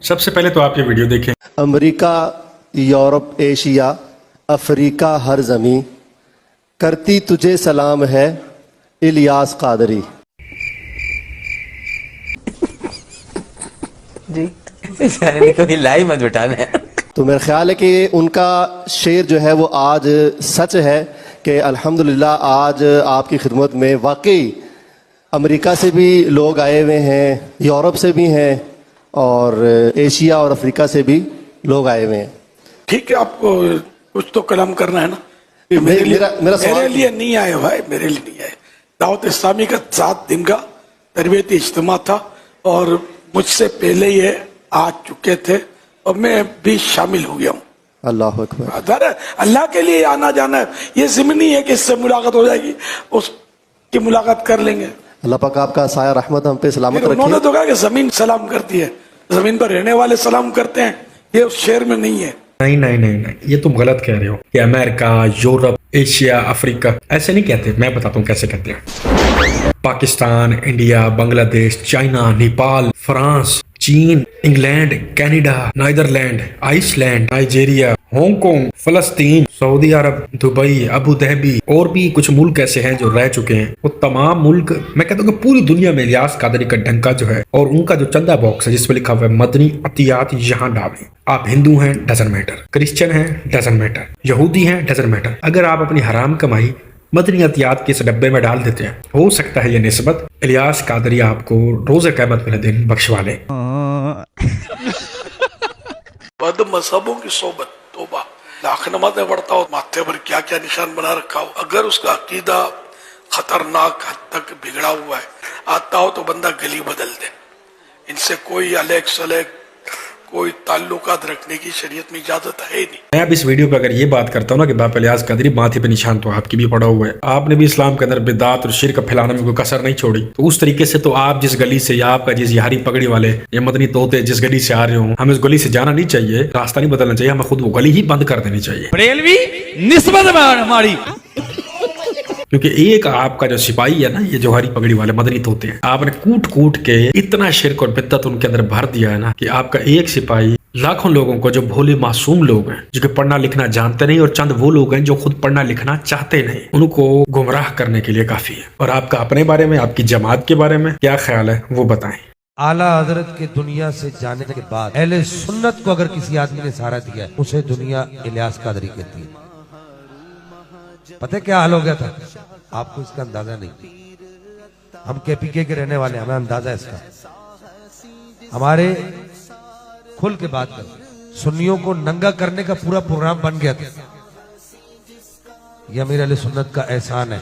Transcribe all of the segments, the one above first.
सबसे पहले तो आप ये वीडियो देखें। अमेरिका, यूरोप, एशिया, अफ्रीका, हर ज़मीं करती तुझे सलाम है इलियास कादरी। जी कभी लाइव मत बिठाना। तो मेरा ख्याल है कि उनका शेर जो है वो आज सच है कि अल्हम्दुलिल्लाह आज आपकी खिदमत में वाकई अमेरिका से भी लोग आए हुए हैं, यूरोप से भी हैं और एशिया और अफ्रीका से भी लोग आए हुए हैं। ठीक है, आपको कुछ तो कलाम करना है ना। मेरे लिए नहीं आए भाई, मेरे लिए नहीं आए। दावत इस्लामी का 7 दिन का तरबियती इज्तिमा था और मुझसे पहले ये आ चुके थे और मैं भी शामिल हो गया हूँ। अल्लाह अकबर। अल्लाह के लिए आना जाना है, ये ज़िम्नी है कि इससे मुलाकात हो जाएगी, उसकी मुलाकात कर लेंगे। अल्लाह पाक आपका साया रहमत हम पे सलामत रखे। उन्होंने तो कहा कि जमीन सलाम करती है, जमीन पर रहने वाले सलाम करते हैं, ये उस शेर में नहीं है। नहीं, ये तुम गलत कह रहे हो कि अमेरिका, यूरोप, एशिया, अफ्रीका, ऐसे नहीं कहते। मैं बताता हूँ कैसे कहते हैं। Pakistan, India, Bangladesh, China, Nepal, France, Cheen, England, Canada, Netherland, Iceland, Nigeria, Hong Kong, फलस्तीन, Saudi Arab, Dubai, Abu Dhabi और भी कुछ मुल्क ऐसे हैं जो रह चुके हैं। वो तमाम मुल्क, मैं कहता हूँ कि पूरी दुनिया में इलियास कादरी का डंका जो है और उनका जो चंदा बॉक्स है जिसपे लिखा हुआ है मदनी अतियात यहाँ डालें। आप हिंदू हैं डजंट मैटर, क्रिश्चियन हैं डजंट मैटर, यहूदी हैं डजंट मैटर, अगर आप अपनी हराम कमाई मदनी अतियात के इस डब्बे में डाल देते हैं, हो सकता है ये निस्बत इलियास कादरी आपको रोज़े क़यामत वाले दिन बख्शवा ले। बद मजहबों की सोबत, तौबा, लाख नमाज़ें पढ़ता हो, माथे पर क्या क्या निशान बना रखा हो, अगर उसका अकीदा खतरनाक हद तक बिगड़ा हुआ है, आता हो तो बंदा गली बदल दे। इनसे कोई अलग सलग कोई ताल्लुकात रखने की शरीयत में इजाजत है नहीं। मैं अब इस वीडियो पे अगर ये बात करता हूँ ना कि बाप इलियास कादरी, माथे पे निशान तो आपकी भी पड़ा हुआ है, आपने भी इस्लाम के अंदर बिदात और शिर्क फैलाने में कोई कसर नहीं छोड़ी, तो उस तरीके से तो आप जिस गली से या आपका जिस यारी पगड़ी वाले या मदनी तोते जिस गली से आ रहे हो, हमें उस गली से जाना नहीं चाहिए, रास्ता नहीं बदलना चाहिए, हमें खुद वो गली ही बंद कर देनी चाहिए। बरेलवी निस्बत हमारी, क्योंकि एक आपका जो सिपाही है ना, ये जो हरी पगड़ी वाले मदनी तोते हैं, आपने कूट कूट के इतना शिर्क और बिद्दत उनके अंदर भर दिया है ना कि आपका एक सिपाही लाखों लोगों को, जो भोले मासूम लोग हैं, जो कि पढ़ना लिखना जानते नहीं, और चंद वो लोग हैं जो खुद पढ़ना लिखना चाहते नहीं, उनको गुमराह करने के लिए काफी है। और आपका अपने बारे में, आपकी जमात के बारे में क्या ख्याल है वो बताएं। आला हजरत के दुनिया से जाने के बाद अहले सुन्नत को अगर किसी आदमी ने सहारा दिया है, उसे दुनिया इलियास कादरी कहती है। पता है क्या हाल हो गया था? आपको इसका अंदाजा नहीं। हम केपीके के रहने वाले, हमें अंदाजा है इसका। हमारे खुल के बात कर, सुन्नियों को नंगा करने का पूरा प्रोग्राम बन गया था। यह अमीर अहले सुन्नत का एहसान है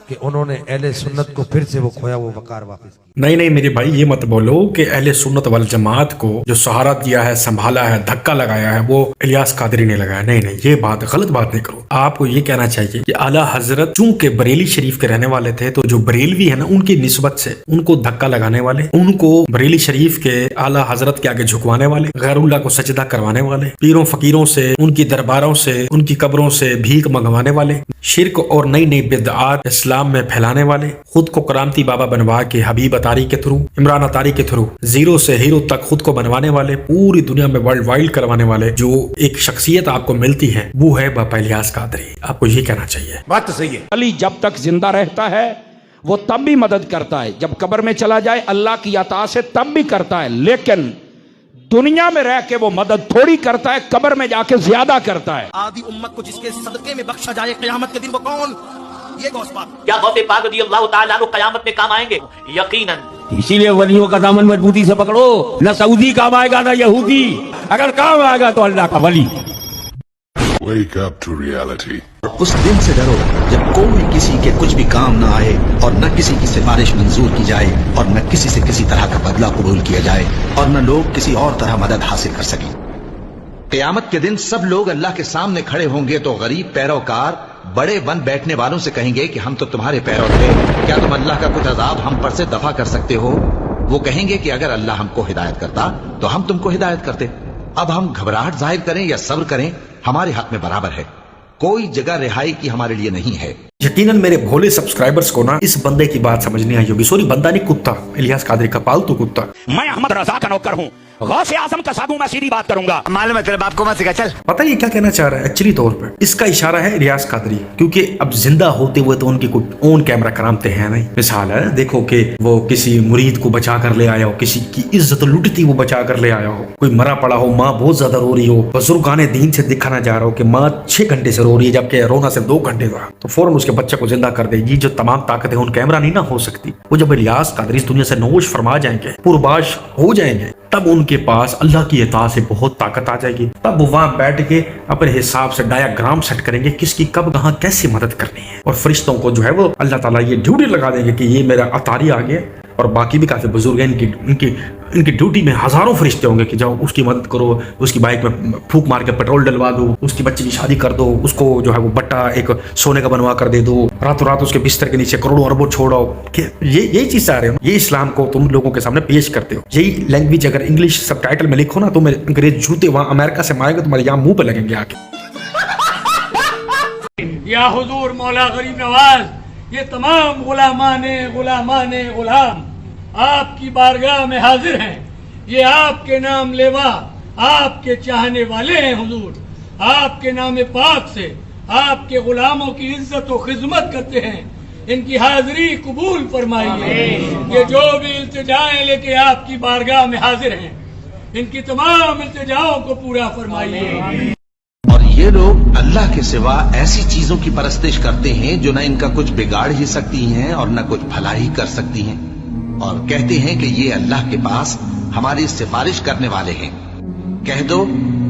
कि उन्होंने अहले सुन्नत को फिर से वो खोया वो वकार वापस किया। नहीं मेरे भाई, ये मत बोलो कि अहले सुन्नत वल जमात को जो सहारा दिया है, संभाला है, धक्का लगाया है, वो इलियास कादरी ने लगाया। नहीं, ये बात गलत बात नहीं करो। आपको ये कहना चाहिए कि आला हजरत चूंकि बरेली शरीफ के रहने वाले थे, तो जो बरेलवी है ना, उनकी निस्बत से उनको धक्का लगाने वाले, उनको बरेली शरीफ के आला हजरत के आगे झुकवाने वाले, गैरुल्लाह को सजदा करवाने वाले, पीरों फकीरों से, उनकी दरबारों से, उनकी कब्रों से भीख मंगवाने वाले, शिर्क और नई नई बिदआत इस्लाम में फैलाने वाले, खुद को करामती बाबा बनवा के हबीब अतारी के थ्रू, इमरान अतारी के थ्रू जीरो से हीरो तक खुद को बनवाने वाले, पूरी दुनिया में वर्ल्ड वाइड करवाने वाले जो एक शख्सियत आपको मिलती है, वो है बापा इलियास कादरी। आपको ये कहना चाहिए। बात तो सही है। अली जब तक जिंदा रहता है वो तब भी मदद करता है, जब कब्र में चला जाए अल्लाह की अता से तब भी करता है, लेकिन दुनिया में रह के वो मदद थोड़ी करता है, कब्र में जाके ज्यादा करता है। आदि उम्मत को जिसके सदके में बख्शा जाए क़यामत के दिन, वो कौन? ये गौस पाक। क्या गौसे पाक रज़ियल्लाहु ताला अन्हु क़यामत में काम आएंगे? यकीनन। इसीलिए वलियों का दामन मजबूती से पकड़ो, न सऊदी काम आएगा न यहूदी, अगर काम आएगा तो अल्लाह का वली। Wake up to reality. उस दिन से डरो जब कोई किसी के कुछ भी काम न आए और न किसी की सिफारिश मंजूर की जाए और न किसी से किसी तरह का बदला कबूल किया जाए और न लोग किसी और तरह मदद हासिल कर सकें। क़यामत के दिन सब लोग अल्लाह के सामने खड़े होंगे तो गरीब पैरोकार बड़े बन बैठने वालों से कहेंगे कि हम तो तुम्हारे पैरों थे, क्या तुम अल्लाह का कुछ अजाब हम पर से दफा कर सकते हो? वो कहेंगे कि अगर अल्लाह हमको हिदायत करता तो हम तुमको हिदायत करते। अब हम घबराहट जाहिर करें या सब्र करें, हमारे हक में बराबर है। कोई जगह रिहाई की हमारे लिए नहीं है। यकीनन मेरे भोले सब्सक्राइबर्स को ना इस बंदे की बात समझ नहीं आई होगी। सॉरी, बंदा नहीं, कुत्ता, इलियास कादरी का पालतू कुत्ता। मैं अहमद रजा का नौकर हूँ, गौसे आजम का साधु, मैं सीधी बात करूंगा। मालूम है तेरे बाप को मत सिखा, चल। पता है ये क्या कहना चाह रहा है एक्चुअली तौर पे? इसका इशारा है इलियास कादरी, क्योंकि अब जिंदा होते हुए तो उनकी कुछ ओन कैमरा करामते हैं नहीं। मिसाल है, देखो कि वो किसी मुरीद को बचा कर ले आया हो, किसी की इज्जत लुटती वो बचा कर ले आया हो, कोई मरा पड़ा हो, माँ बहुत ज्यादा रो रही हो, बुजुर्ग आने दीन से दिखाना जा रहा हो कि माँ 6 घंटे से रो रही है जबकि रोना सिर्फ 2 घंटे का, तो फौरन उसके बच्चे को जिंदा कर दे। ये जो तमाम ताकतें उन कैमरा नहीं ना हो सकती। वो जब इलियास कादरी इस दुनिया से नोश फरमा जाएंगे, पुरबाश हो जाएंगे, तब उनके पास अल्लाह की इताअत से बहुत ताकत आ जाएगी। तब वो वहां बैठ के अपने हिसाब से डायग्राम सेट करेंगे किसकी कब कहां कैसे मदद करनी है, और फरिश्तों को जो है वो अल्लाह ताला ये ड्यूटी लगा देंगे कि ये मेरा अतारी आ गया, और बाकी भी काफी बुजुर्ग हैं, इनकी ड्यूटी में हजारों फरिश्ते होंगे कि जाओ उसकी मदद करो, उसकी बाइक में फूंक मार के पेट्रोल डलवा दो, उसकी बच्चे की शादी कर दो, उसको जो है वो बट्टा एक सोने का बनवा कर दे दो, रातों रात उसके बिस्तर के नीचे करोड़ों अरबों छोड़ो। यही चीज चाह रहे हो, ये इस्लाम को तुम लोगों के सामने पेश करते हो। यही लैंग्वेज अगर इंग्लिश सबटाइटल में लिखो ना तो मेरे अंग्रेज जूते वहां अमेरिका से मारेंगे, तुम्हारे यहाँ मुंह पे लगेंगे आके। या हुजूर मौला गरीब नवाज, ये तमाम गुलाम आपकी बारगाह में हाजिर हैं। ये आपके नाम लेवा, आपके चाहने वाले हैं हुजूर। आपके नाम पाक से आपके गुलामों की इज्जत और खिदमत करते हैं। इनकी हाजिरी कबूल फरमाइए। ये जो भी इल्तिजाएं लेके आपकी बारगाह में हाजिर हैं, इनकी तमाम इल्तिजाओं को पूरा फरमाइए। और ये लोग अल्लाह के सिवा ऐसी चीजों की परस्तिश करते हैं जो न इनका कुछ बिगाड़ ही सकती हैं और न कुछ भला ही कर सकती हैं, और कहते हैं कि ये अल्लाह के पास हमारी सिफारिश करने वाले हैं। कह दो,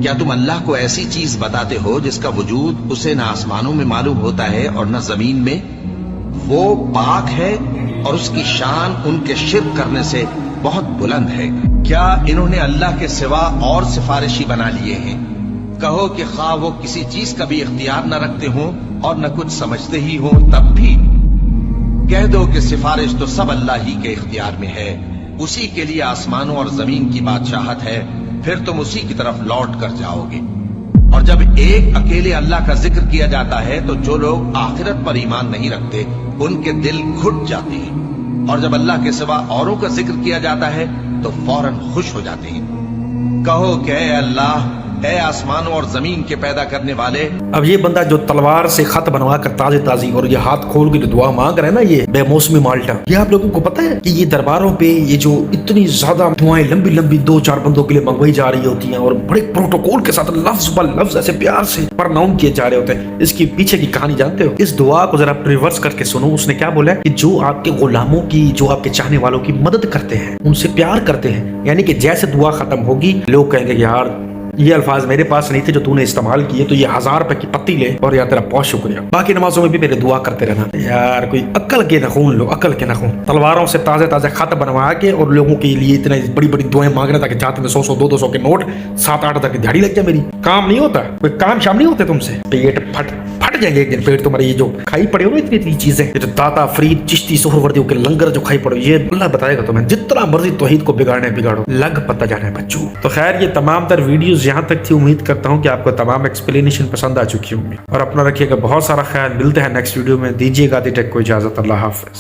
क्या तुम अल्लाह को ऐसी चीज बताते हो जिसका वजूद उसे न आसमानों में मालूम होता है और न जमीन में? वो पाक है और उसकी शान उनके शिर्क करने से बहुत बुलंद है। क्या इन्होंने अल्लाह के सिवा और सिफारिशी बना लिए हैं? कहो कि खा वो किसी चीज का भी इख्तियार न रखते हों और न कुछ समझते ही हों, तब भी कह दो कि सिफारिश तो सब अल्लाह ही के इख्तियार में है। उसी के लिए आसमानों और जमीन की बादशाहत है, फिर तुम उसी की तरफ लौट कर जाओगे। और जब एक अकेले अल्लाह का जिक्र किया जाता है तो जो लोग आखिरत पर ईमान नहीं रखते उनके दिल घुट जाते हैं, और जब अल्लाह के सिवा औरों का जिक्र किया जाता है तो फौरन खुश हो जाते हैं। कहो कि ऐ अल्लाह, ऐ आसमानों और जमीन के पैदा करने वाले। अब ये बंदा जो तलवार से खत बनवा कर ताजी ताजी और ये हाथ खोल के जो दुआ मांग रहा है ना, ये बेमौसमी माल्टा, ये आप लोगों को पता है कि ये दरबारों पे ये जो इतनी ज्यादा दुआएं लंबी लंबी 2-4 बंदों के लिए मंगवाई जा रही होती हैं और बड़े प्रोटोकॉल के साथ लफ्ज ब लफ्ज ऐसे प्यार से प्रनाउन किए जा रहे होते हैं, इसकी पीछे की कहानी जानते हो? इस दुआ को जरा रिवर्स करके सुनो। उसने क्या बोला कि जो आपके गुलामों की, जो आपके चाहने वालों की मदद करते हैं, उनसे प्यार करते हैं, यानी कि जैसे दुआ खत्म होगी लोग कहेंगे यार ये अल्फाज मेरे पास नहीं थे जो तूने इस्तेमाल किए, तो ये 1000 रुपए की पत्ती ले और यार तेरा बहुत शुक्रिया। बाकी नमाजों में भी मेरे दुआ करते रहना। यार कोई अक्ल के नखून लो, अक्ल के नखून। तलवारों से ताजे ताजे खत बनवा के और लोगों के लिए इतने बड़ी बड़ी दुआएं मांगना ताकि जाते में 100-100 200 के नोट 7-8 हज़ार की दिहाड़ी लग जाए। मेरी काम नहीं होता, कोई काम शाम नहीं होते तुमसे। पेट फट जाएंगे एक दिन। पेट तुम्हारे ये जो खाई पड़े हो ना इतनी चीजें, ये जो दाता फरीद चिश्ती सोहरवर्दी के लंगर जो खाई पड़े, ये अल्लाह बताएगा तुम्हें। जितना मर्जी तौहीद को बिगाड़ो, लग पता जाना है बच्चों। तो खैर ये तमाम तर वीडियोस यहाँ तक थी। उम्मीद करता हूँ कि आपको तमाम एक्सप्लेनेशन पसंद आ चुकी होंगी, और अपना रखिएगा बहुत सारा ख्याल। मिलते हैं नेक्स्ट वीडियो में। दीजिएगा दी टेक को इजाजत। अल्लाह हाफिज।